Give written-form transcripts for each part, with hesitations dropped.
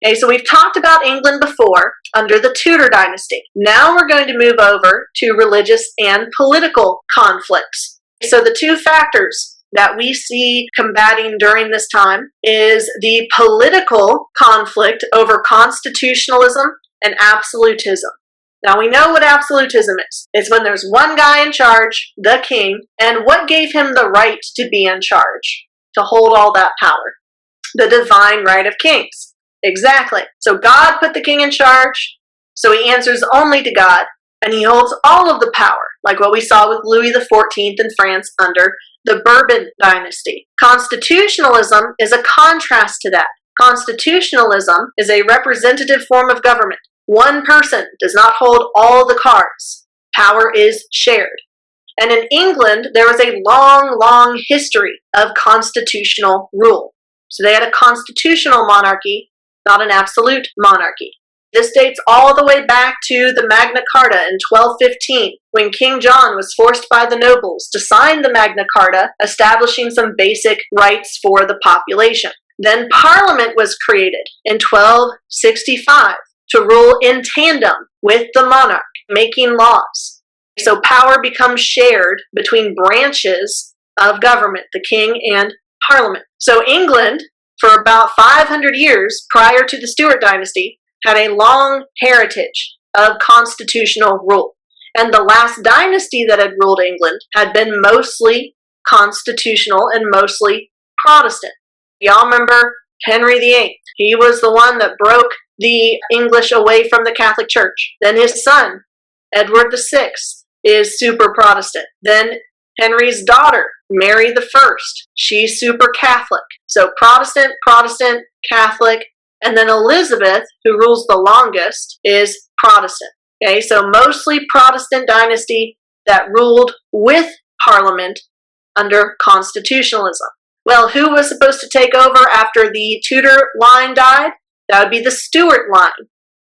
Okay, so we've talked about England before under the Tudor dynasty. Now we're going to move over to religious and political conflicts. So the two factors that we see combating during this time is the political conflict over constitutionalism and absolutism. Now we know what absolutism is. It's when there's one guy in charge, the king, and what gave him the right to be in charge, to hold all that power? The divine right of kings. Exactly. So God put the king in charge, so he answers only to God, and he holds all of the power, like what we saw with Louis XIV in France under the Bourbon dynasty. Constitutionalism is a contrast to that. Constitutionalism is a representative form of government. One person does not hold all the cards. Power is shared. And in England, there was a long, long history of constitutional rule. So they had a constitutional monarchy, not an absolute monarchy. This dates all the way back to the Magna Carta in 1215, when King John was forced by the nobles to sign the Magna Carta, establishing some basic rights for the population. Then Parliament was created in 1265 to rule in tandem with the monarch, making laws. So power becomes shared between branches of government, the king and Parliament. So England, for about 500 years prior to the Stuart dynasty, had a long heritage of constitutional rule. And the last dynasty that had ruled England had been mostly constitutional and mostly Protestant. Y'all remember Henry VIII? He was the one that broke the English away from the Catholic Church. Then his son, Edward VI, is super Protestant. Then Henry's daughter, Mary I, she's super Catholic. So Protestant, Protestant, Catholic, and then Elizabeth, who rules the longest, is Protestant. Okay, so mostly Protestant dynasty that ruled with Parliament under constitutionalism. Well, who was supposed to take over after the Tudor line died? That would be the Stuart line,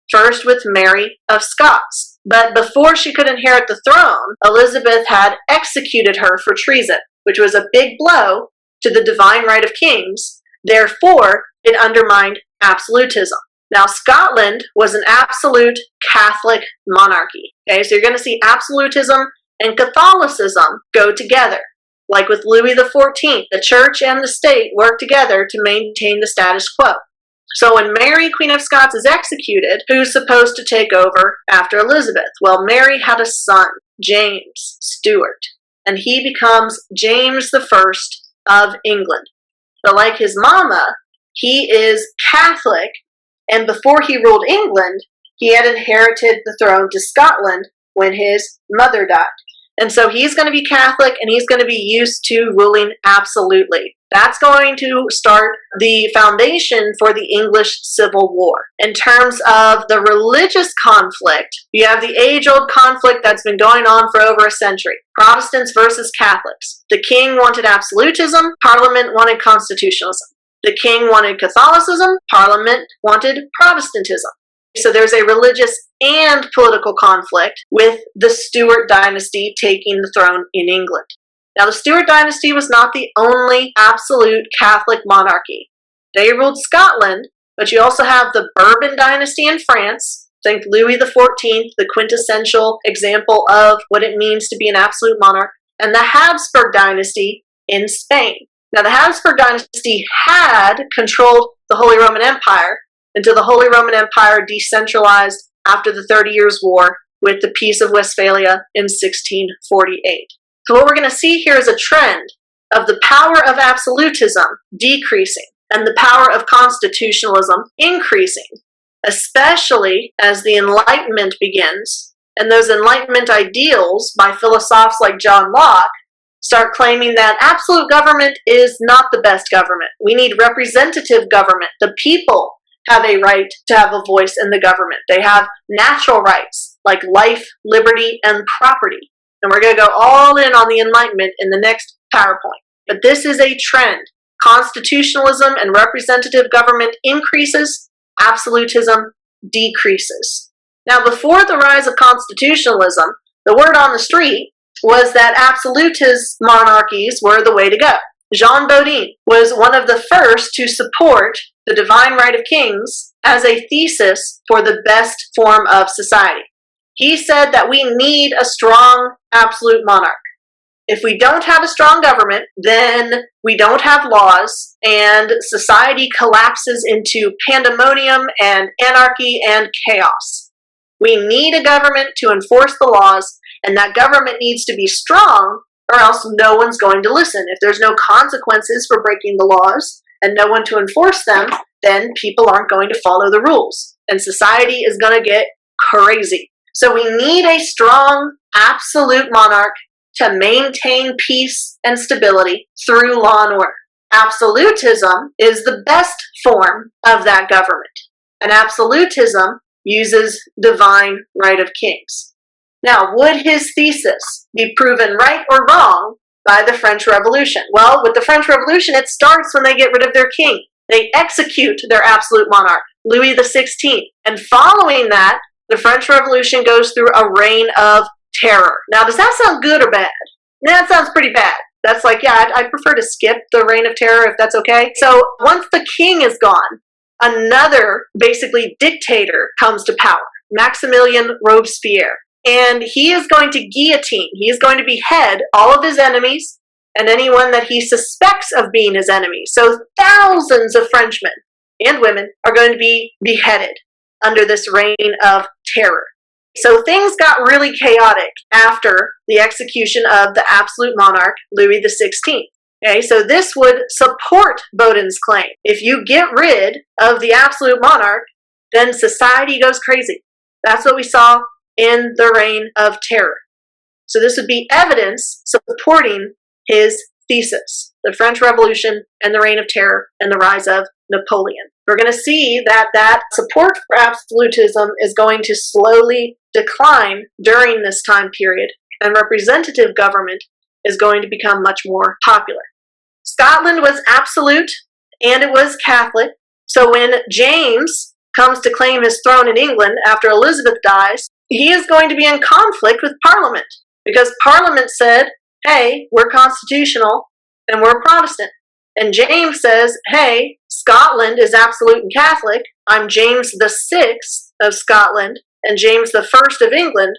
first with Mary of Scots. But before she could inherit the throne, Elizabeth had executed her for treason, which was a big blow to the divine right of kings. Therefore, it undermined absolutism. Now, Scotland was an absolute Catholic monarchy. Okay, so you're going to see absolutism and Catholicism go together. Like with Louis XIV, the church and the state work together to maintain the status quo. So when Mary, Queen of Scots, is executed, who's supposed to take over after Elizabeth? Well, Mary had a son, James Stuart, and he becomes James I of England. But like his mama, he is Catholic, and before he ruled England, he had inherited the throne to Scotland when his mother died. And so he's going to be Catholic, and he's going to be used to ruling absolutely. That's going to start the foundation for the English Civil War. In terms of the religious conflict, you have the age-old conflict that's been going on for over a century. Protestants versus Catholics. The king wanted absolutism, Parliament wanted constitutionalism. The king wanted Catholicism, Parliament wanted Protestantism. So there's a religious and political conflict with the Stuart dynasty taking the throne in England. Now, the Stuart dynasty was not the only absolute Catholic monarchy. They ruled Scotland, but you also have the Bourbon dynasty in France. Think Louis XIV, the quintessential example of what it means to be an absolute monarch, and the Habsburg dynasty in Spain. Now, the Habsburg dynasty had controlled the Holy Roman Empire until the Holy Roman Empire decentralized after the 30 Years' War with the Peace of Westphalia in 1648. So what we're going to see here is a trend of the power of absolutism decreasing and the power of constitutionalism increasing, especially as the Enlightenment begins, and those Enlightenment ideals by philosophers like John Locke start claiming that absolute government is not the best government. We need representative government. The people have a right to have a voice in the government. They have natural rights like life, liberty, and property. And we're going to go all in on the Enlightenment in the next PowerPoint. But this is a trend. Constitutionalism and representative government increases, absolutism decreases. Now, before the rise of constitutionalism, the word on the street was that absolutist monarchies were the way to go. Jean Bodin was one of the first to support the divine right of kings as a thesis for the best form of society. He said that we need a strong absolute monarch. If we don't have a strong government, then we don't have laws, and society collapses into pandemonium and anarchy and chaos. We need a government to enforce the laws, and that government needs to be strong, or else no one's going to listen. If there's no consequences for breaking the laws and no one to enforce them, then people aren't going to follow the rules, and society is going to get crazy. So we need a strong absolute monarch to maintain peace and stability through law and order. Absolutism is the best form of that government. And absolutism uses divine right of kings. Now, would his thesis be proven right or wrong by the French Revolution? Well, with the French Revolution, it starts when they get rid of their king. They execute their absolute monarch, Louis XVI. And following that, the French Revolution goes through a reign of terror. Now, does that sound good or bad? That sounds pretty bad. That's like, yeah, I'd prefer to skip the reign of terror if that's okay. So once the king is gone, another basically dictator comes to power, Maximilien Robespierre. And he is going to guillotine, he is going to behead all of his enemies and anyone that he suspects of being his enemy. So thousands of Frenchmen and women are going to be beheaded under this reign of terror. So things got really chaotic after the execution of the absolute monarch, Louis XVI. Okay, so this would support Baudin's claim. If you get rid of the absolute monarch, then society goes crazy. That's what we saw in the reign of terror. So this would be evidence supporting his thesis, the French Revolution and the reign of terror and the rise of Napoleon. We're going to see that support for absolutism is going to slowly decline during this time period, and representative government is going to become much more popular. Scotland was absolute and it was Catholic. So when James comes to claim his throne in England after Elizabeth dies, he is going to be in conflict with Parliament because Parliament said, hey, we're constitutional and we're Protestant. And James says, hey, Scotland is absolute and Catholic. I'm James VI of Scotland and James I of England.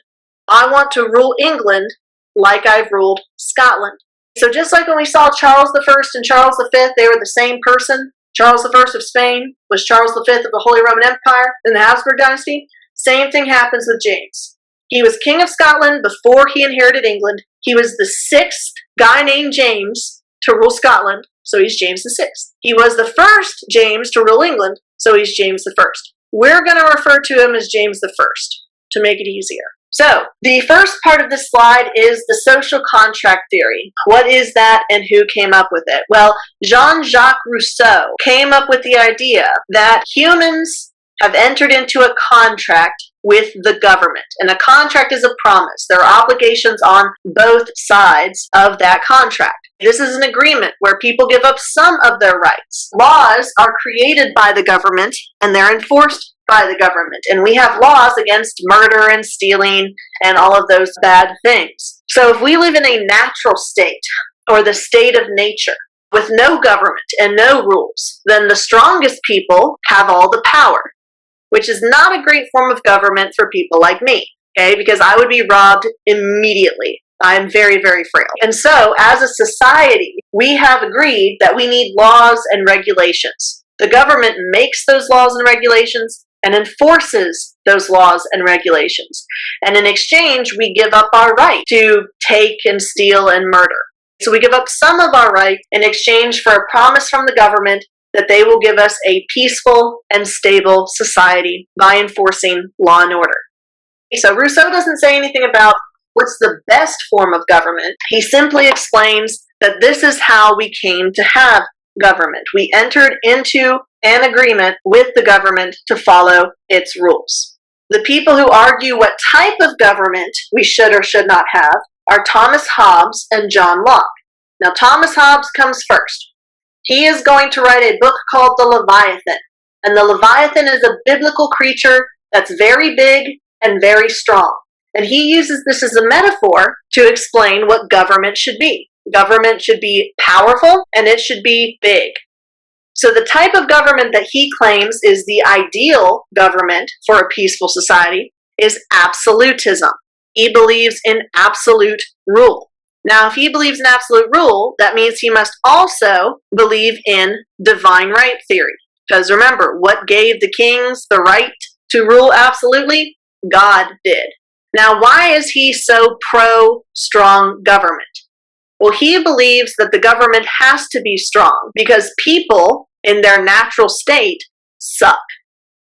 I want to rule England like I've ruled Scotland. So just like when we saw Charles I and Charles V, they were the same person. Charles I of Spain was Charles V of the Holy Roman Empire in the Habsburg dynasty. Same thing happens with James. He was King of Scotland before he inherited England. He was the sixth guy named James to rule Scotland, so he's James VI. He was the first James to rule England, so he's James I. We're going to refer to him as James I to make it easier. So, the first part of this slide is the social contract theory. What is that and who came up with it? Well, Jean-Jacques Rousseau came up with the idea that humans have entered into a contract with the government. And a contract is a promise. There are obligations on both sides of that contract. This is an agreement where people give up some of their rights. Laws are created by the government and they're enforced by the government. And we have laws against murder and stealing and all of those bad things. So if we live in a natural state or the state of nature with no government and no rules, then the strongest people have all the power, which is not a great form of government for people like me, okay? Because I would be robbed immediately. I'm very, very frail. And so, as a society, we have agreed that we need laws and regulations. The government makes those laws and regulations and enforces those laws and regulations. And in exchange, we give up our right to take and steal and murder. So we give up some of our right in exchange for a promise from the government that they will give us a peaceful and stable society by enforcing law and order. So Rousseau doesn't say anything about what's the best form of government. He simply explains that this is how we came to have government. We entered into an agreement with the government to follow its rules. The people who argue what type of government we should or should not have are Thomas Hobbes and John Locke. Now, Thomas Hobbes comes first. He is going to write a book called The Leviathan. And the Leviathan is a biblical creature that's very big and very strong. And he uses this as a metaphor to explain what government should be. Government should be powerful and it should be big. So the type of government that he claims is the ideal government for a peaceful society is absolutism. He believes in absolute rule. Now, if he believes in absolute rule, that means he must also believe in divine right theory. Because remember, what gave the kings the right to rule absolutely? God did. Now, why is he so pro-strong government? Well, he believes that the government has to be strong because people in their natural state suck.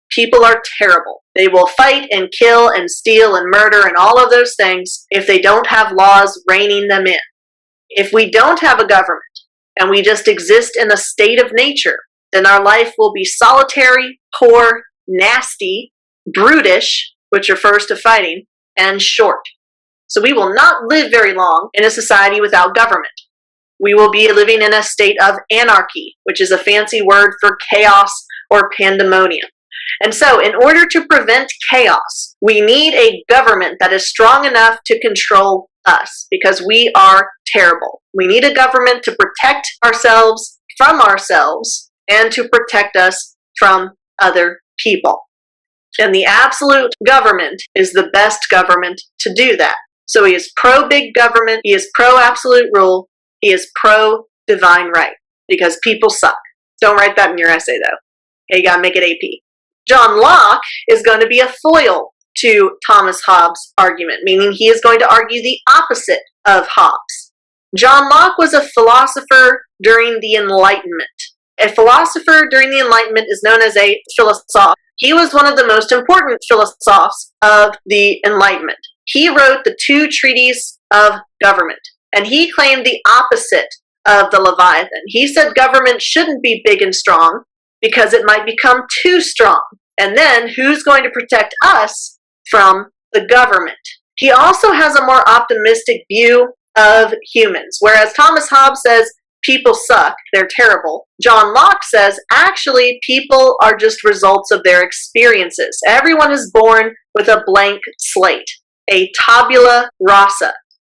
People are terrible. They will fight and kill and steal and murder and all of those things if they don't have laws reining them in. If we don't have a government and we just exist in a state of nature, then our life will be solitary, poor, nasty, brutish, which refers to fighting, and short. So we will not live very long in a society without government. We will be living in a state of anarchy, which is a fancy word for chaos or pandemonium. And so in order to prevent chaos, we need a government that is strong enough to control us because we are terrible. We need a government to protect ourselves from ourselves and to protect us from other people. And the absolute government is the best government to do that. So he is pro-big government, he is pro-absolute rule, he is pro-divine right, because people suck. Don't write that in your essay, though. Okay, you gotta make it AP. John Locke is going to be a foil to Thomas Hobbes' argument, meaning he is going to argue the opposite of Hobbes. John Locke was a philosopher during the Enlightenment. A philosopher during the Enlightenment is known as a philosophe. He was one of the most important philosophers of the Enlightenment. He wrote the 2 treatises of government, and he claimed the opposite of the Leviathan. He said government shouldn't be big and strong because it might become too strong. And then who's going to protect us from the government? He also has a more optimistic view of humans. Whereas Thomas Hobbes says people suck, they're terrible, John Locke says actually people are just results of their experiences. Everyone is born with a blank slate, a tabula rasa.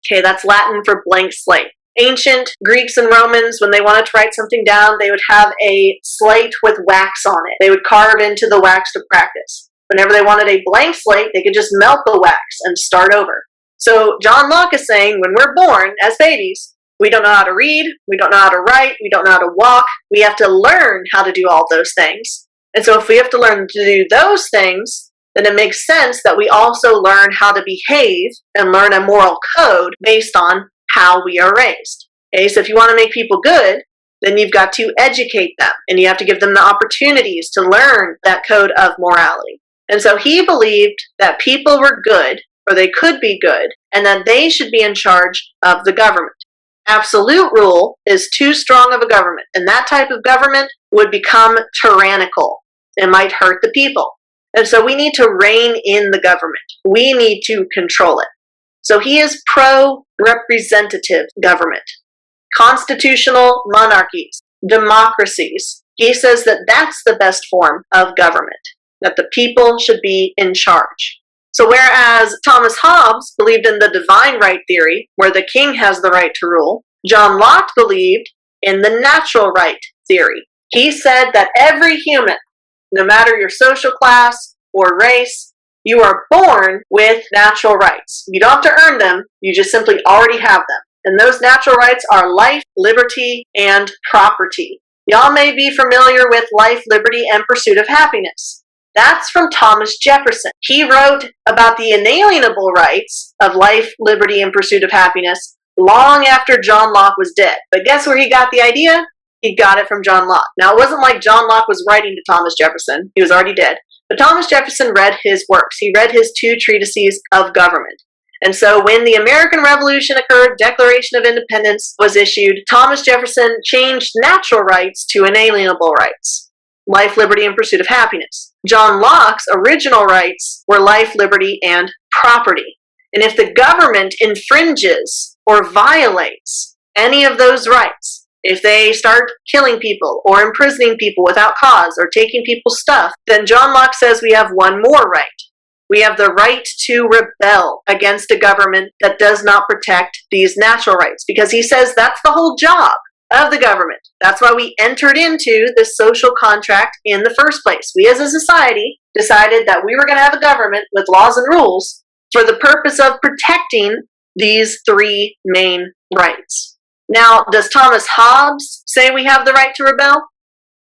Okay, that's Latin for blank slate. Ancient Greeks and Romans, when they wanted to write something down, they would have a slate with wax on it. They would carve into the wax to practice. Whenever they wanted a blank slate, they could just melt the wax and start over. So John Locke is saying when we're born as babies, we don't know how to read, we don't know how to write, we don't know how to walk. We have to learn how to do all those things. And so if we have to learn to do those things, then it makes sense that we also learn how to behave and learn a moral code based on how we are raised. Okay, so if you want to make people good, then you've got to educate them and you have to give them the opportunities to learn that code of morality. And so he believed that people were good, or they could be good, and that they should be in charge of the government. Absolute rule is too strong of a government, and that type of government would become tyrannical. It might hurt the people. And so we need to rein in the government. We need to control it. So he is pro-representative government, constitutional monarchies, democracies. He says that that's the best form of government, that the people should be in charge. So whereas Thomas Hobbes believed in the divine right theory, where the king has the right to rule, John Locke believed in the natural right theory. He said that every human, no matter your social class or race, you are born with natural rights. You don't have to earn them, you just simply already have them. And those natural rights are life, liberty, and property. Y'all may be familiar with life, liberty, and pursuit of happiness. That's from Thomas Jefferson. He wrote about the inalienable rights of life, liberty, and pursuit of happiness long after John Locke was dead. But guess where he got the idea? He got it from John Locke. Now, it wasn't like John Locke was writing to Thomas Jefferson. He was already dead. But Thomas Jefferson read his works. He read his 2 treatises of government. And so when the American Revolution occurred, Declaration of Independence was issued, Thomas Jefferson changed natural rights to inalienable rights. Life, liberty, and pursuit of happiness. John Locke's original rights were life, liberty, and property. And if the government infringes or violates any of those rights, if they start killing people or imprisoning people without cause or taking people's stuff, then John Locke says we have one more right. We have the right to rebel against a government that does not protect these natural rights, because he says that's the whole job. of the government. That's why we entered into this social contract in the first place. We as a society decided that we were going to have a government with laws and rules for the purpose of protecting these three main rights. Now, does Thomas Hobbes say we have the right to rebel?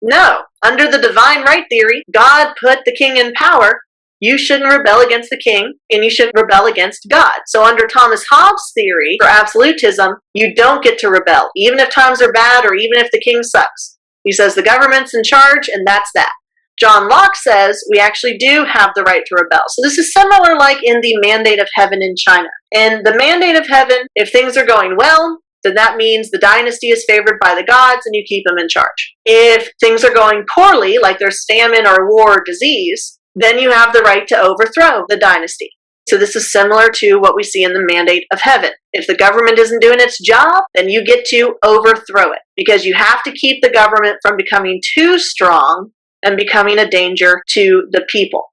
No. Under the divine right theory, God put the king in power. You shouldn't rebel against the king, and you shouldn't rebel against God. So under Thomas Hobbes' theory for absolutism, you don't get to rebel, even if times are bad or even if the king sucks. He says the government's in charge, and that's that. John Locke says we actually do have the right to rebel. So this is similar like in the Mandate of Heaven in China. In the Mandate of Heaven, if things are going well, then that means the dynasty is favored by the gods and you keep them in charge. If things are going poorly, like there's famine or war or disease, then you have the right to overthrow the dynasty. So this is similar to what we see in the Mandate of Heaven. If the government isn't doing its job, then you get to overthrow it, because you have to keep the government from becoming too strong and becoming a danger to the people.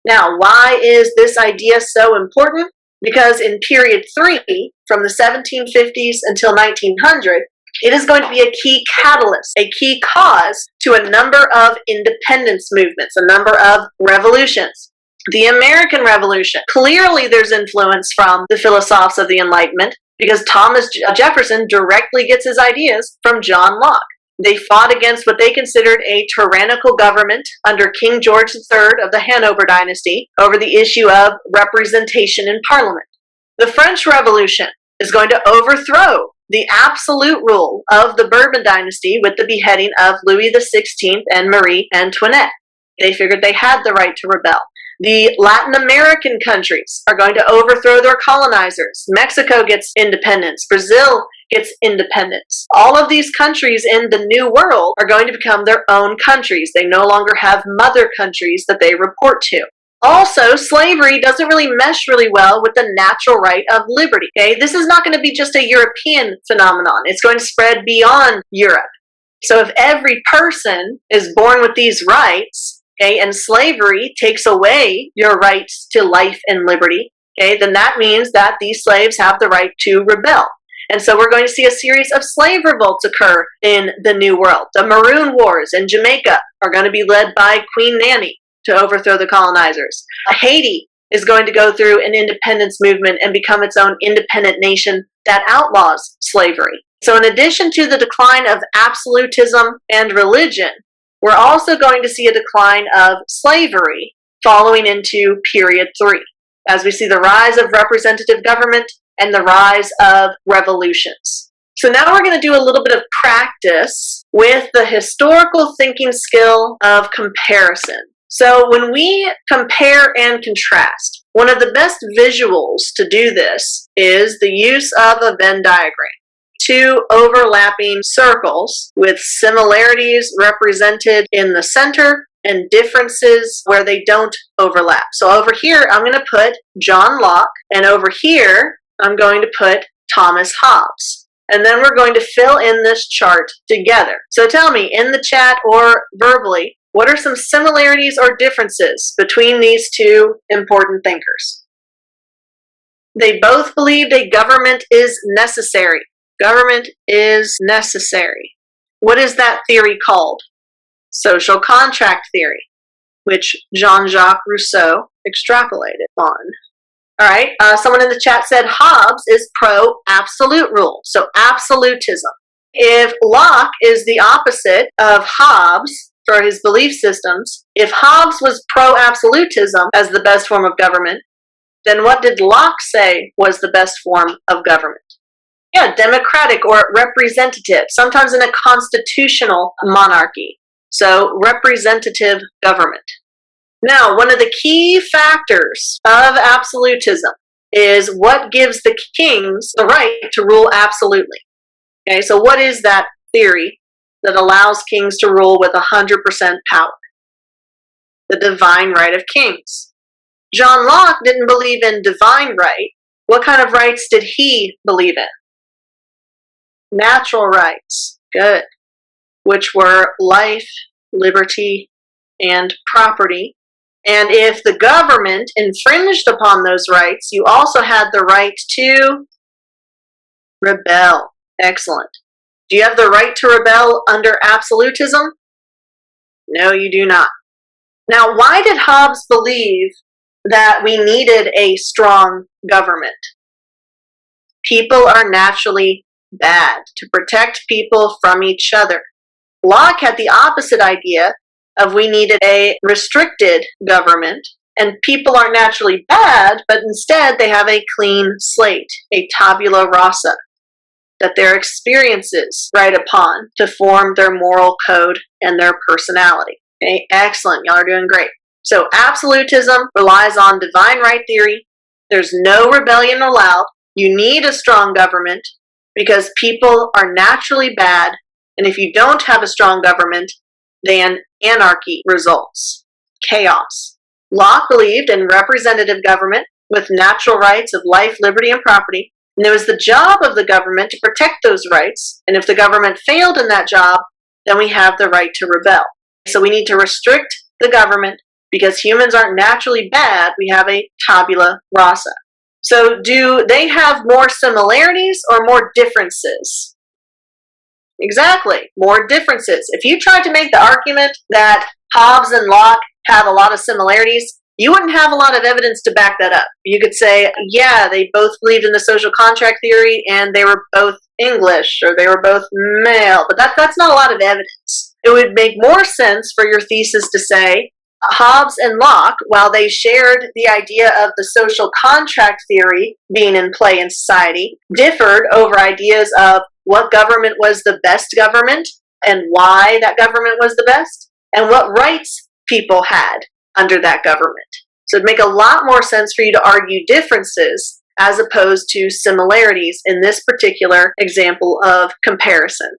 Now, why is this idea so important? Because in period 3, from the 1750s until 1900, it is going to be a key catalyst, a key cause to a number of independence movements, a number of revolutions. The American Revolution, clearly there's influence from the philosophers of the Enlightenment, because Thomas Jefferson directly gets his ideas from John Locke. They fought against what they considered a tyrannical government under King George III of the Hanover dynasty over the issue of representation in Parliament. The French Revolution is going to overthrow the absolute rule of the Bourbon dynasty with the beheading of Louis XVI and Marie Antoinette. They figured they had the right to rebel. The Latin American countries are going to overthrow their colonizers. Mexico gets independence. Brazil gets independence. All of these countries in the New World are going to become their own countries. They no longer have mother countries that they report to. Also, slavery doesn't really mesh really well with the natural right of liberty. Okay? This is not going to be just a European phenomenon. It's going to spread beyond Europe. So if every person is born with these rights, okay, and slavery takes away your rights to life and liberty, okay, then that means that these slaves have the right to rebel. And so we're going to see a series of slave revolts occur in the New World. The Maroon Wars in Jamaica are going to be led by Queen Nanny to overthrow the colonizers. Haiti is going to go through an independence movement and become its own independent nation that outlaws slavery. So in addition to the decline of absolutism and religion, we're also going to see a decline of slavery following into period 3, as we see the rise of representative government and the rise of revolutions. So now we're going to do a little bit of practice with the historical thinking skill of comparison. So when we compare and contrast, one of the best visuals to do this is the use of a Venn diagram. 2 overlapping circles with similarities represented in the center and differences where they don't overlap. So over here, I'm going to put John Locke, and over here, I'm going to put Thomas Hobbes. And then we're going to fill in this chart together. So tell me, in the chat or verbally, what are some similarities or differences between these 2 important thinkers? They both believed a government is necessary. Government is necessary. What is that theory called? Social contract theory, which Jean-Jacques Rousseau extrapolated on. All right, someone in the chat said Hobbes is pro-absolute rule, so absolutism. If Locke is the opposite of Hobbes for his belief systems, if Hobbes was pro-absolutism as the best form of government, then what did Locke say was the best form of government? Yeah, democratic or representative, sometimes in a constitutional monarchy. So representative government. Now, one of the key factors of absolutism is what gives the kings the right to rule absolutely. Okay, so what is that theory that allows kings to rule with 100% power? The divine right of kings. John Locke didn't believe in divine right. What kind of rights did he believe in? Natural rights, good, which were life, liberty, and property. And if the government infringed upon those rights, you also had the right to rebel. Excellent. Do you have the right to rebel under absolutism? No, you do not. Now, why did Hobbes believe that we needed a strong government? People are naturally bad. To protect people from each other. Locke had the opposite idea of we needed a restricted government, and people aren't naturally bad, but instead they have a clean slate, a tabula rasa, that their experiences write upon to form their moral code and their personality. Okay, excellent. Y'all are doing great. So absolutism relies on divine right theory. There's no rebellion allowed. You need a strong government because people are naturally bad, and if you don't have a strong government, then anarchy results. Chaos. Locke believed in representative government with natural rights of life, liberty, and property, and it was the job of the government to protect those rights, and if the government failed in that job, then we have the right to rebel. So we need to restrict the government because humans aren't naturally bad. We have a tabula rasa. So do they have more similarities or more differences? Exactly, more differences. If you tried to make the argument that Hobbes and Locke have a lot of similarities, you wouldn't have a lot of evidence to back that up. You could say, yeah, they both believed in the social contract theory and they were both English or they were both male, but that's not a lot of evidence. It would make more sense for your thesis to say Hobbes and Locke, while they shared the idea of the social contract theory being in play in society, differed over ideas of what government was the best government and why that government was the best and what rights people had under that government. So it'd make a lot more sense for you to argue differences as opposed to similarities in this particular example of comparison.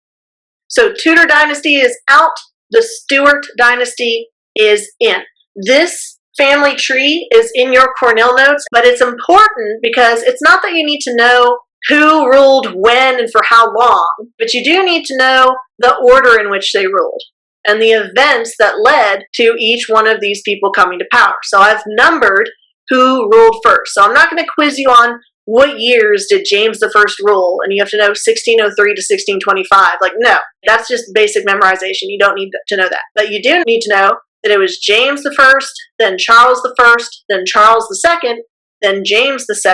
So Tudor dynasty is out, the Stuart dynasty is in. This family tree is in your Cornell notes, but it's important because it's not that you need to know who ruled when and for how long, but you do need to know the order in which they ruled and the events that led to each one of these people coming to power. So I've numbered who ruled first. So I'm not going to quiz you on what years did James I rule, and you have to know 1603 to 1625. Like, no, that's just basic memorization. You don't need to know that. But you do need to know that it was James I, then Charles I, then Charles II, then James II,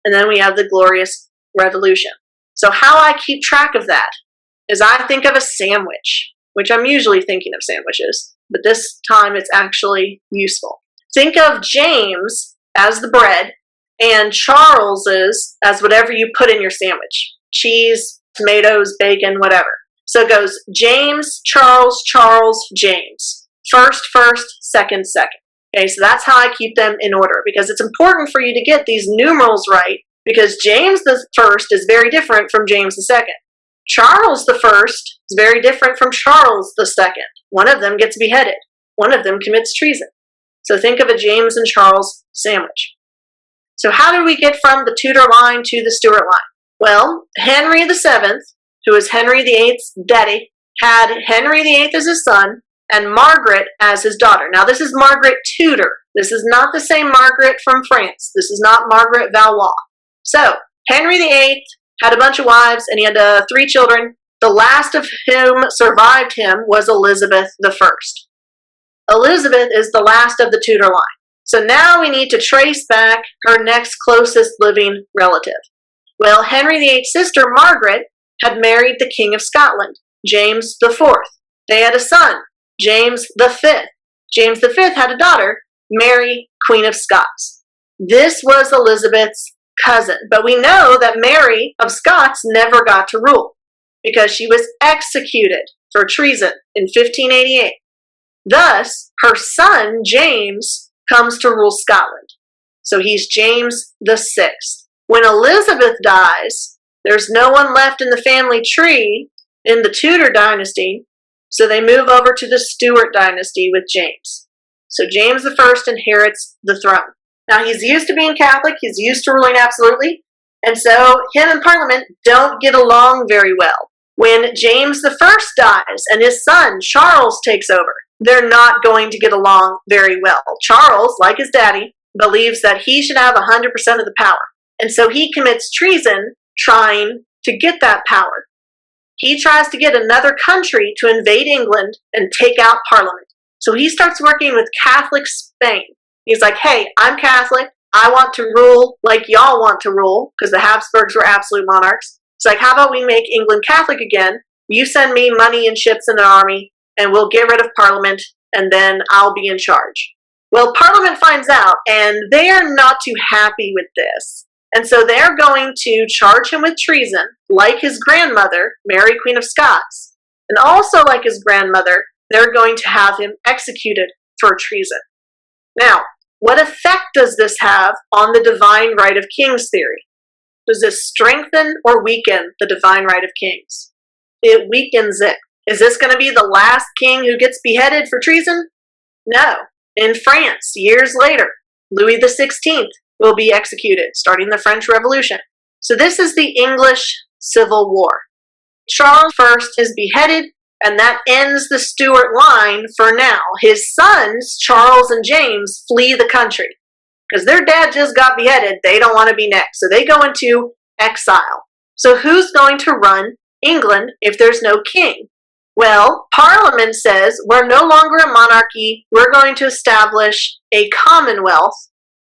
and then we have the Glorious Revolution. So how I keep track of that is I think of a sandwich, which I'm usually thinking of sandwiches, but this time it's actually useful. Think of James as the bread and Charles's as whatever you put in your sandwich. Cheese, tomatoes, bacon, whatever. So it goes James, Charles, Charles, James. First, second, second. Okay, so that's how I keep them in order because it's important for you to get these numerals right because James the First is very different from James the Second. Charles the First is very different from Charles the Second. One of them gets beheaded. One of them commits treason. So think of a James and Charles sandwich. So how did we get from the Tudor line to the Stuart line? Well, Henry VII, who was Henry VIII's daddy, had Henry VIII as his son and Margaret as his daughter. Now this is Margaret Tudor. This is not the same Margaret from France. This is not Margaret Valois. So Henry VIII had a bunch of wives and he had 3 children. The last of whom survived him was Elizabeth I. Elizabeth is the last of the Tudor line. So now we need to trace back her next closest living relative. Well, Henry VIII's sister, Margaret, had married the King of Scotland, James IV. They had a son, James V. James V had a daughter, Mary, Queen of Scots. This was Elizabeth's cousin, but we know that Mary of Scots never got to rule because she was executed for treason in 1588. Thus, her son, James, comes to rule Scotland. So he's James VI. When Elizabeth dies, there's no one left in the family tree in the Tudor dynasty, so they move over to the Stuart dynasty with James. So James I inherits the throne. Now he's used to being Catholic, he's used to ruling absolutely, and so him and Parliament don't get along very well. When James I dies and his son Charles takes over, they're not going to get along very well. Charles, like his daddy, believes that he should have 100% of the power. And so he commits treason trying to get that power. he tries to get another country to invade England and take out Parliament. So he starts working with Catholic Spain. He's like, hey, I'm Catholic. I want to rule like y'all want to rule, because the Habsburgs were absolute monarchs. It's like, how about we make England Catholic again? You send me money and ships and an army, and we'll get rid of Parliament, and then I'll be in charge. Well, Parliament finds out, and they are not too happy with this. And so they're going to charge him with treason, like his grandmother, Mary, Queen of Scots. And also like his grandmother, they're going to have him executed for treason. Now, what effect does this have on the divine right of kings theory? Does this strengthen or weaken the divine right of kings? It weakens it. Is this going to be the last king who gets beheaded for treason? No. In France, years later, Louis XVI will be executed, starting the French Revolution. So this is the English Civil War. Charles I is beheaded, and that ends the Stuart line for now. His sons, Charles and James, flee the country because their dad just got beheaded. They don't want to be next, so they go into exile. So who's going to run England if there's no king? Well, Parliament says we're no longer a monarchy. We're going to establish a commonwealth,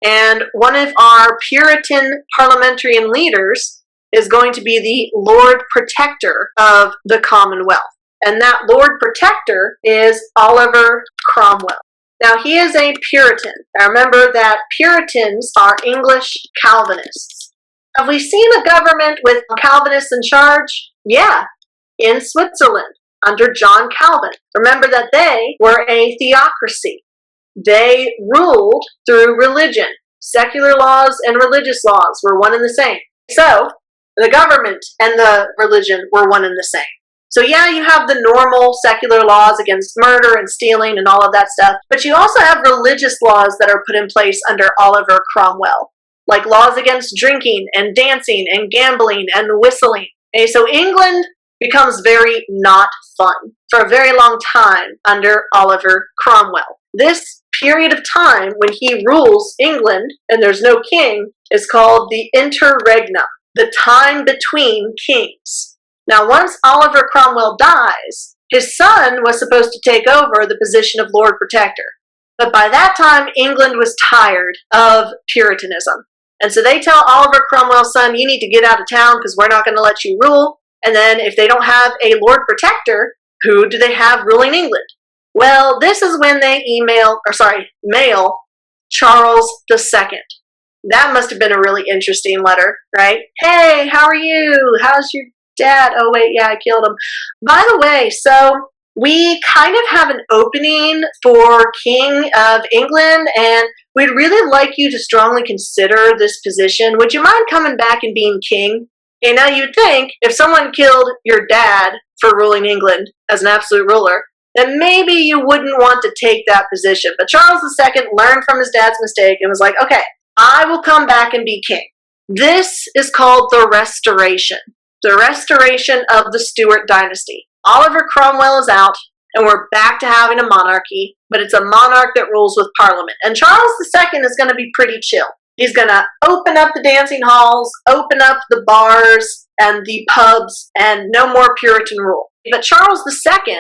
and one of our Puritan parliamentarian leaders is going to be the Lord Protector of the Commonwealth. And that Lord Protector is Oliver Cromwell. Now, he is a Puritan. Now, remember that Puritans are English Calvinists. Have we seen a government with Calvinists in charge? Yeah, in Switzerland, under John Calvin. Remember that they were a theocracy. They ruled through religion. Secular laws and religious laws were one and the same. So, the government and the religion were one and the same. So yeah, you have the normal secular laws against murder and stealing and all of that stuff, but you also have religious laws that are put in place under Oliver Cromwell, like laws against drinking and dancing and gambling and whistling. Okay, so England becomes very not fun for a very long time under Oliver Cromwell. This period of time when he rules England and there's no king is called the interregnum, the time between kings. Now, once Oliver Cromwell dies, his son was supposed to take over the position of Lord Protector. But by that time, England was tired of Puritanism. And so they tell Oliver Cromwell's son, you need to get out of town because we're not going to let you rule. And then if they don't have a Lord Protector, who do they have ruling England? Well, this is when they mail Charles II. That must have been a really interesting letter, right? Hey, how are you? How's your dad? Oh wait, yeah, I killed him. By the way, so we kind of have an opening for King of England, and we'd really like you to strongly consider this position. Would you mind coming back and being king? Okay, now you'd think if someone killed your dad for ruling England as an absolute ruler, then maybe you wouldn't want to take that position. But Charles II learned from his dad's mistake and was like, okay, I will come back and be king. This is called the Restoration. The restoration of the Stuart dynasty. Oliver Cromwell is out, and we're back to having a monarchy, but it's a monarch that rules with Parliament. And Charles II is going to be pretty chill. He's going to open up the dancing halls, open up the bars and the pubs, and no more Puritan rule. But Charles II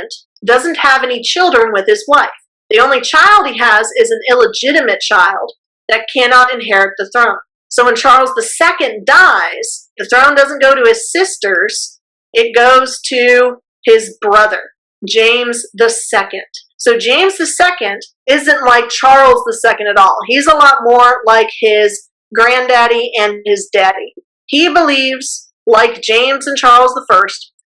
doesn't have any children with his wife. The only child he has is an illegitimate child that cannot inherit the throne. So when Charles II dies, the throne doesn't go to his sisters, it goes to his brother, James II. So James II isn't like Charles II at all. He's a lot more like his granddaddy and his daddy. He believes, like James and Charles I,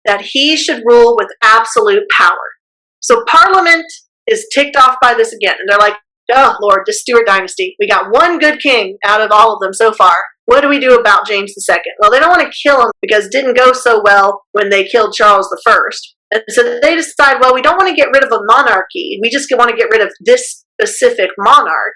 that he should rule with absolute power. So Parliament is ticked off by this again, and they're like, oh, Lord, the Stuart dynasty. We got one good king out of all of them so far. What do we do about James II? Well, they don't want to kill him because it didn't go so well when they killed Charles I. And so they decide, well, we don't want to get rid of a monarchy. We just want to get rid of this specific monarch.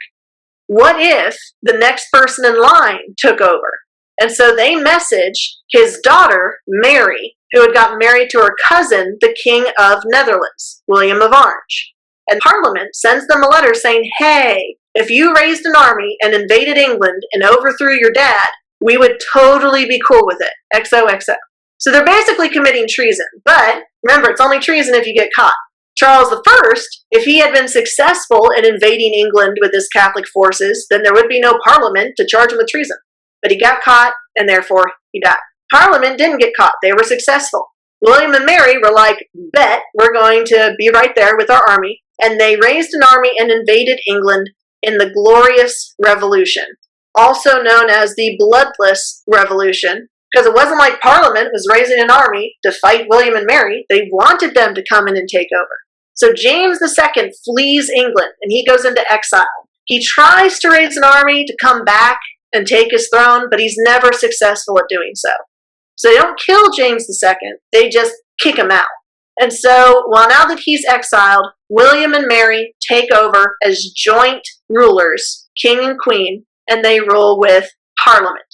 What if the next person in line took over? And so they message his daughter, Mary, who had gotten married to her cousin, the King of Netherlands, William of Orange. And Parliament sends them a letter saying, hey, if you raised an army and invaded England and overthrew your dad, we would totally be cool with it. XOXO. So they're basically committing treason. But remember, it's only treason if you get caught. Charles I, if he had been successful in invading England with his Catholic forces, then there would be no parliament to charge him with treason. But he got caught, and therefore he died. Parliament didn't get caught. They were successful. William and Mary were like, bet, we're going to be right there with our army. And they raised an army and invaded England in the Glorious Revolution, also known as the Bloodless Revolution, because it wasn't like Parliament was raising an army to fight William and Mary. They wanted them to come in and take over. So James II flees England, and he goes into exile. He tries to raise an army to come back and take his throne, but he's never successful at doing so. So they don't kill James II, they just kick him out. And so, well, now that he's exiled, William and Mary take over as joint rulers, king and queen, and they rule with Parliament.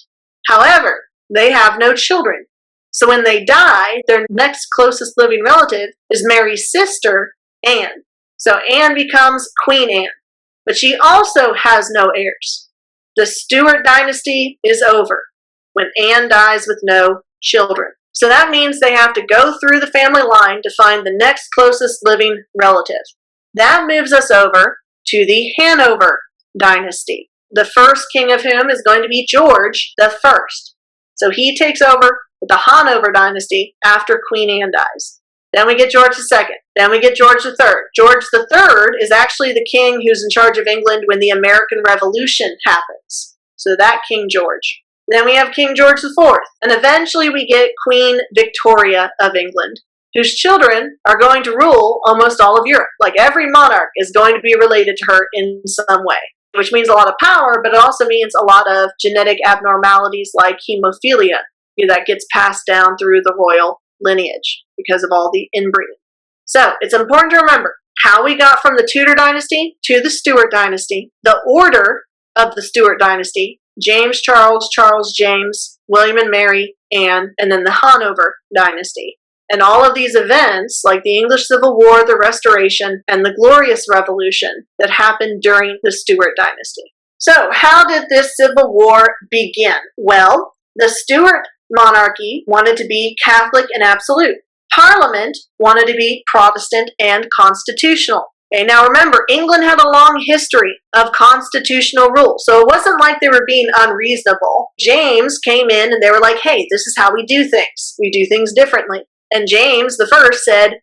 However, they have no children. So when they die, their next closest living relative is Mary's sister, Anne. So Anne becomes Queen Anne, but she also has no heirs. The Stuart dynasty is over when Anne dies with no children. So that means they have to go through the family line to find the next closest living relative. That moves us over to the Hanover dynasty, the first king of whom is going to be George I. So he takes over the Hanover dynasty after Queen Anne dies. Then we get George II. Then we get George III. George III is actually the king who's in charge of England when the American Revolution happens. So that King George. Then we have King George IV. And eventually we get Queen Victoria of England, whose children are going to rule almost all of Europe. Like every monarch is going to be related to her in some way, which means a lot of power, but it also means a lot of genetic abnormalities like hemophilia that gets passed down through the royal lineage because of all the inbreeding. So it's important to remember how we got from the Tudor dynasty to the Stuart dynasty, the order of the Stuart dynasty, James, Charles, Charles, James, William and Mary, Anne, and then the Hanover dynasty. And all of these events, like the English Civil War, the Restoration, and the Glorious Revolution that happened during the Stuart dynasty. So how did this Civil War begin? Well, the Stuart monarchy wanted to be Catholic and absolute. Parliament wanted to be Protestant and constitutional. Okay, now remember, England had a long history of constitutional rule, so it wasn't like they were being unreasonable. James came in and they were like, hey, this is how we do things. We do things differently. And James I said,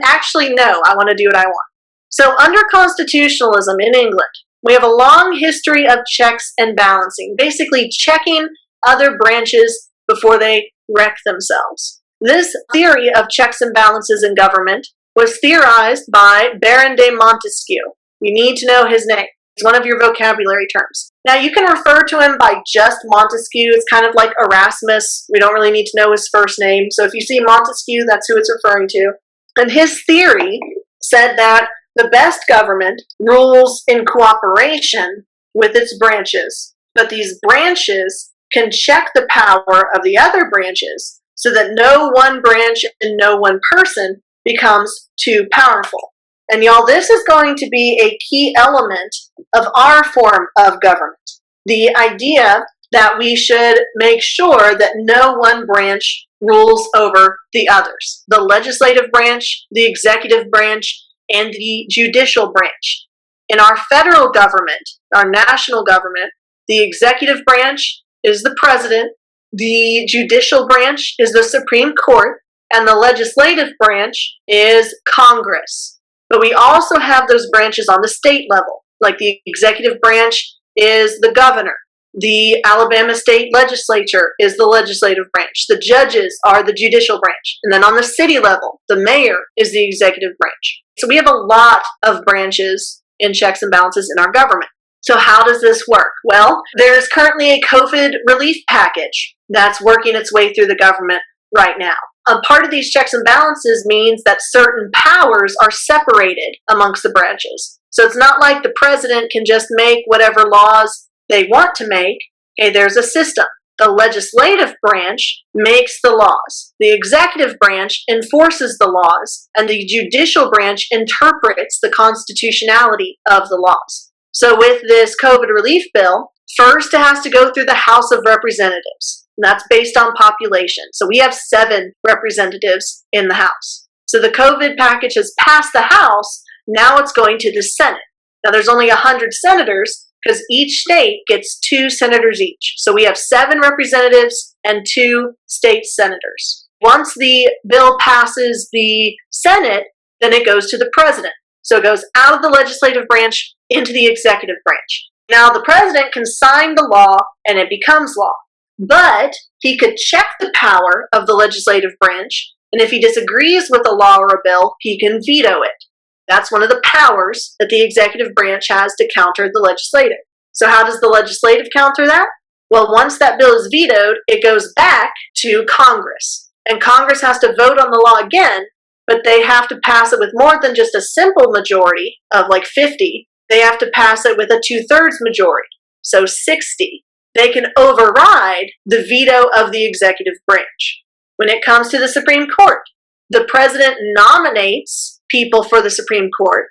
actually, no, I want to do what I want. So under constitutionalism in England, we have a long history of checks and balancing, basically checking other branches before they wreck themselves. This theory of checks and balances in government was theorized by Baron de Montesquieu. You need to know his name. It's one of your vocabulary terms. Now, you can refer to him by just Montesquieu. It's kind of like Erasmus. We don't really need to know his first name. So if you see Montesquieu, that's who it's referring to. And his theory said that the best government rules in cooperation with its branches, but these branches can check the power of the other branches so that no one branch and no one person becomes too powerful. And y'all, this is going to be a key element of our form of government. The idea that we should make sure that no one branch rules over the others. The legislative branch, the executive branch, and the judicial branch. In our federal government, our national government, the executive branch is the president, the judicial branch is the Supreme Court, and the legislative branch is Congress. But we also have those branches on the state level, like the executive branch is the governor. The Alabama state legislature is the legislative branch. The judges are the judicial branch. And then on the city level, the mayor is the executive branch. So we have a lot of branches in checks and balances in our government. So how does this work? Well, there is currently a COVID relief package that's working its way through the government right now. A part of these checks and balances means that certain powers are separated amongst the branches. So it's not like the president can just make whatever laws they want to make. Okay, there's a system. The legislative branch makes the laws. The executive branch enforces the laws, and the judicial branch interprets the constitutionality of the laws. So with this COVID relief bill, first it has to go through the House of Representatives. and that's based on population. So we have 7 representatives in the House. So the COVID package has passed the House, now it's going to the Senate. Now there's only 100 senators because each state gets 2 senators each. So we have 7 representatives and 2 state senators. Once the bill passes the Senate, then it goes to the president. So it goes out of the legislative branch into the executive branch. Now the president can sign the law and it becomes law, but he could check the power of the legislative branch, and if he disagrees with a law or a bill, he can veto it. That's one of the powers that the executive branch has to counter the legislative. So how does the legislative counter that? Well, once that bill is vetoed, it goes back to Congress. And Congress has to vote on the law again, but they have to pass it with more than just a simple majority of like 50. They have to pass it with a 2/3 majority, so 60. They can override the veto of the executive branch. When it comes to the Supreme Court, the president nominates people for the Supreme Court,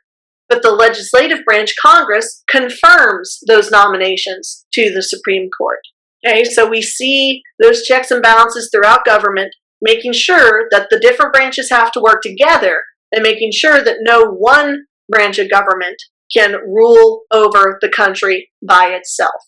but the legislative branch, Congress, confirms those nominations to the Supreme Court. Okay, so we see those checks and balances throughout government, making sure that the different branches have to work together and making sure that no one branch of government can rule over the country by itself.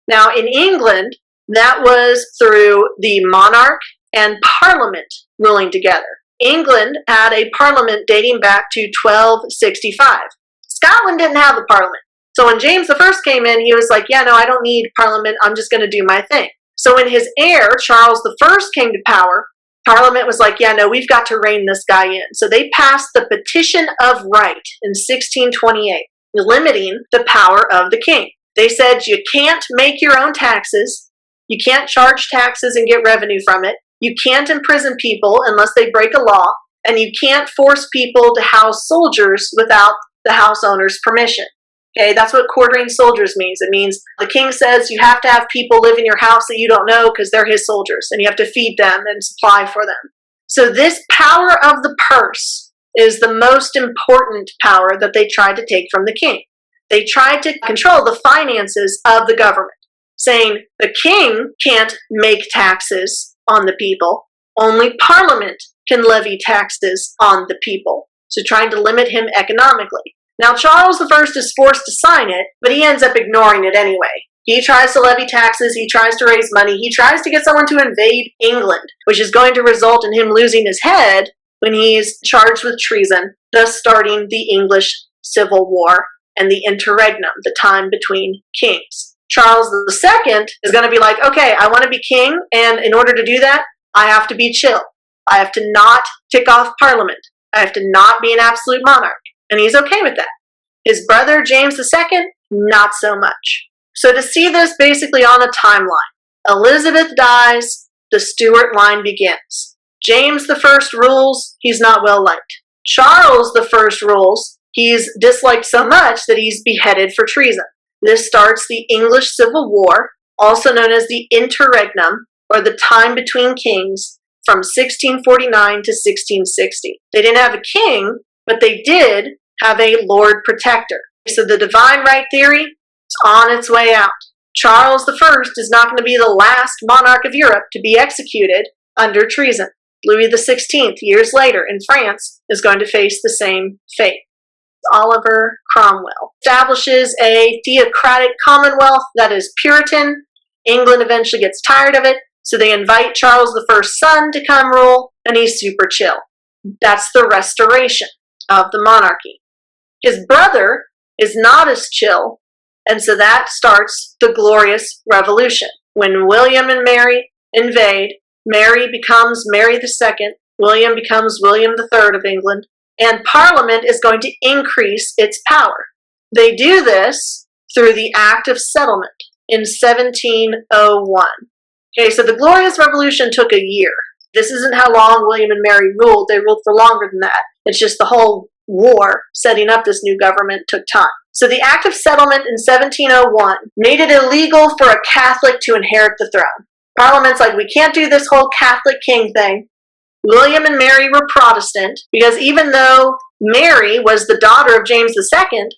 Now, in England, that was through the monarch and parliament ruling together. England had a parliament dating back to 1265. Scotland didn't have a parliament. So when James I came in, he was like, yeah, no, I don't need parliament. I'm just going to do my thing. So when his heir, Charles I, came to power, Parliament was like, yeah, no, we've got to rein this guy in. So they passed the Petition of Right in 1628, limiting the power of the king. They said you can't make your own taxes, you can't charge taxes and get revenue from it, you can't imprison people unless they break a law, and you can't force people to house soldiers without the house owner's permission. Okay, that's what quartering soldiers means. It means the king says you have to have people live in your house that you don't know because they're his soldiers, and you have to feed them and supply for them. So this power of the purse is the most important power that they tried to take from the king. They tried to control the finances of the government, saying the king can't make taxes on the people, only Parliament can levy taxes on the people. So trying to limit him economically. Now, Charles I is forced to sign it, but he ends up ignoring it anyway. He tries to levy taxes, he tries to raise money, he tries to get someone to invade England, which is going to result in him losing his head when he's charged with treason, thus starting the English Civil War and the interregnum, the time between kings. Charles II is going to be like, okay, I want to be king, and in order to do that, I have to be chill. I have to not tick off Parliament. I have to not be an absolute monarch. And he's okay with that. His brother, James II, not so much. So to see this basically on a timeline, Elizabeth dies, the Stuart line begins. James I rules, he's not well liked. Charles I rules, he's disliked so much that he's beheaded for treason. This starts the English Civil War, also known as the interregnum, or the time between kings, from 1649 to 1660. They didn't have a king, but they did have a Lord Protector. So the divine right theory is on its way out. Charles I is not going to be the last monarch of Europe to be executed under treason. Louis XVI, years later in France, is going to face the same fate. Oliver Cromwell establishes a theocratic commonwealth that is Puritan. England eventually gets tired of it, so they invite Charles I's son to come rule, and he's super chill. That's the restoration of the monarchy. His brother is not as chill, and so that starts the Glorious Revolution. When William and Mary invade, Mary becomes Mary II, William becomes William III of England, and Parliament is going to increase its power. They do this through the Act of Settlement in 1701. Okay, so the Glorious Revolution took a year. This isn't how long William and Mary ruled. They ruled for longer than that. It's just the whole war setting up this new government took time. So the Act of Settlement in 1701 made it illegal for a Catholic to inherit the throne. Parliament's like, we can't do this whole Catholic king thing. William and Mary were Protestant because even though Mary was the daughter of James II,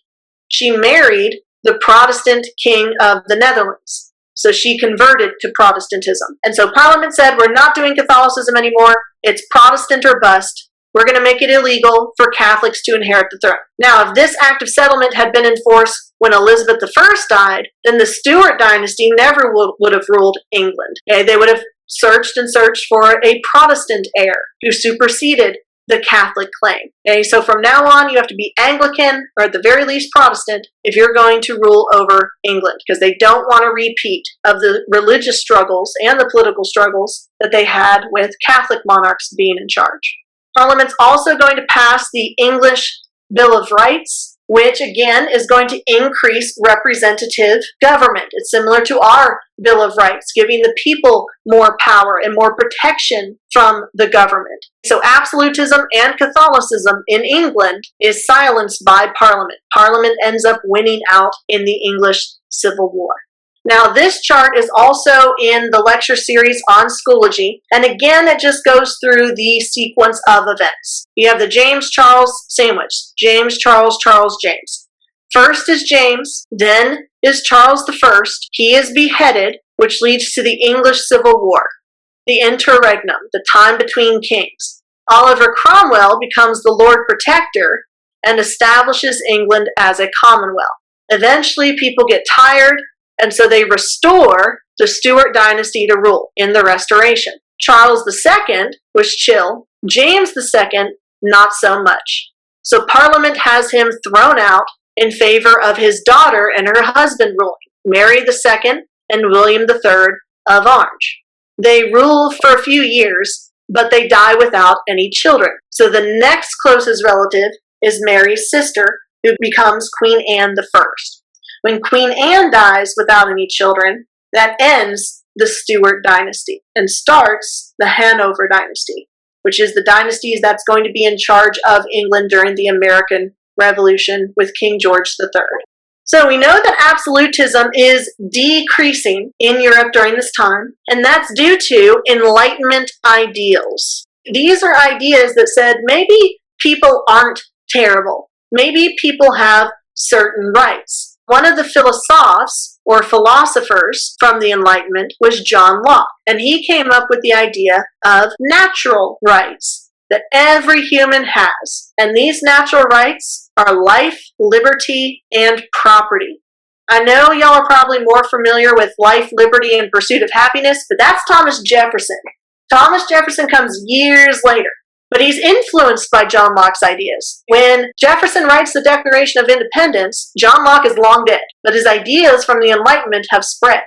she married the Protestant king of the Netherlands. So she converted to Protestantism. And so Parliament said, we're not doing Catholicism anymore. It's Protestant or bust. We're going to make it illegal for Catholics to inherit the throne. Now, if this act of settlement had been in force when Elizabeth I died, then the Stuart dynasty never would have ruled England. Okay? They would have searched and searched for a Protestant heir who superseded the Catholic claim. Okay? So from now on, you have to be Anglican or at the very least Protestant if you're going to rule over England, because they don't want a repeat of the religious struggles and the political struggles that they had with Catholic monarchs being in charge. Parliament's also going to pass the English Bill of Rights, which again is going to increase representative government. It's similar to our Bill of Rights, giving the people more power and more protection from the government. So absolutism and Catholicism in England is silenced by Parliament. Parliament ends up winning out in the English Civil War. Now, this chart is also in the lecture series on Schoology, and again, it just goes through the sequence of events. You have the James-Charles sandwich. James, Charles, Charles, James. First is James, then is Charles I. He is beheaded, which leads to the English Civil War, the interregnum, the time between kings. Oliver Cromwell becomes the Lord Protector and establishes England as a commonwealth. Eventually, people get tired, and so they restore the Stuart dynasty to rule in the Restoration. Charles II was chill. James II, not so much. So Parliament has him thrown out in favor of his daughter and her husband ruling, Mary II and William III of Orange. They rule for a few years, but they die without any children. So the next closest relative is Mary's sister, who becomes Queen Anne I. When Queen Anne dies without any children, that ends the Stuart dynasty and starts the Hanover dynasty, which is the dynasty that's going to be in charge of England during the American Revolution with King George III. So we know that absolutism is decreasing in Europe during this time, and that's due to Enlightenment ideals. These are ideas that said maybe people aren't terrible. Maybe people have certain rights. One of the philosophes or philosophers from the Enlightenment was John Locke, and he came up with the idea of natural rights that every human has. And these natural rights are life, liberty, and property. I know y'all are probably more familiar with life, liberty, and pursuit of happiness, but that's Thomas Jefferson. Thomas Jefferson comes years later. But he's influenced by John Locke's ideas. When Jefferson writes the Declaration of Independence, John Locke is long dead, but his ideas from the Enlightenment have spread.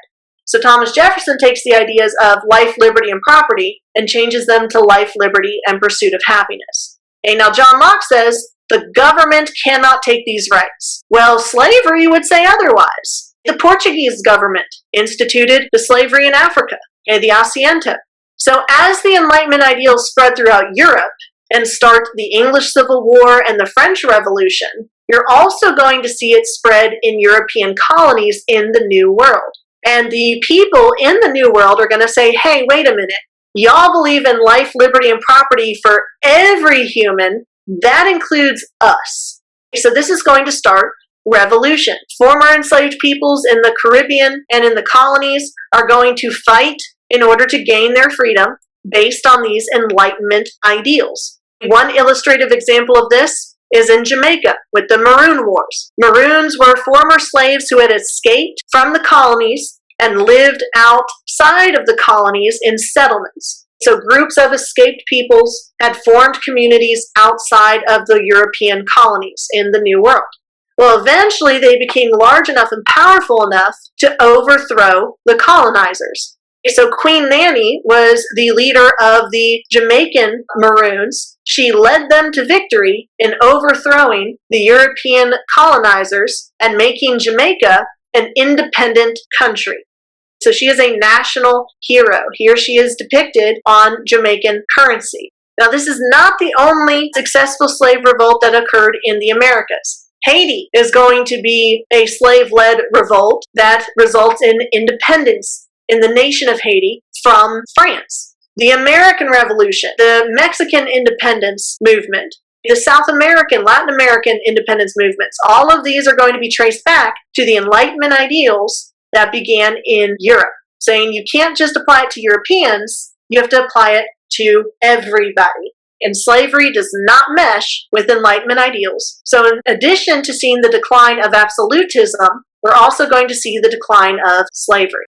So Thomas Jefferson takes the ideas of life, liberty, and property and changes them to life, liberty, and pursuit of happiness. Okay, now John Locke says the government cannot take these rights. Well, slavery would say otherwise. The Portuguese government instituted the slavery in Africa, the Hacienda. So as the Enlightenment ideals spread throughout Europe and start the English Civil War and the French Revolution, you're also going to see it spread in European colonies in the New World. And the people in the New World are going to say, hey, wait a minute, y'all believe in life, liberty, and property for every human. That includes us. So this is going to start revolution. Former enslaved peoples in the Caribbean and in the colonies are going to fight in order to gain their freedom based on these Enlightenment ideals. One illustrative example of this is in Jamaica with the Maroon Wars. Maroons were former slaves who had escaped from the colonies and lived outside of the colonies in settlements. So groups of escaped peoples had formed communities outside of the European colonies in the New World. Well, eventually they became large enough and powerful enough to overthrow the colonizers. So Queen Nanny was the leader of the Jamaican Maroons. She led them to victory in overthrowing the European colonizers and making Jamaica an independent country. So she is a national hero. Here she is depicted on Jamaican currency. Now, this is not the only successful slave revolt that occurred in the Americas. Haiti is going to be a slave-led revolt that results in independence in the nation of Haiti from France. The American Revolution, the Mexican independence movement, the South American, Latin American independence movements, all of these are going to be traced back to the Enlightenment ideals that began in Europe, saying you can't just apply it to Europeans, you have to apply it to everybody. And slavery does not mesh with Enlightenment ideals. So in addition to seeing the decline of absolutism, we're also going to see the decline of slavery.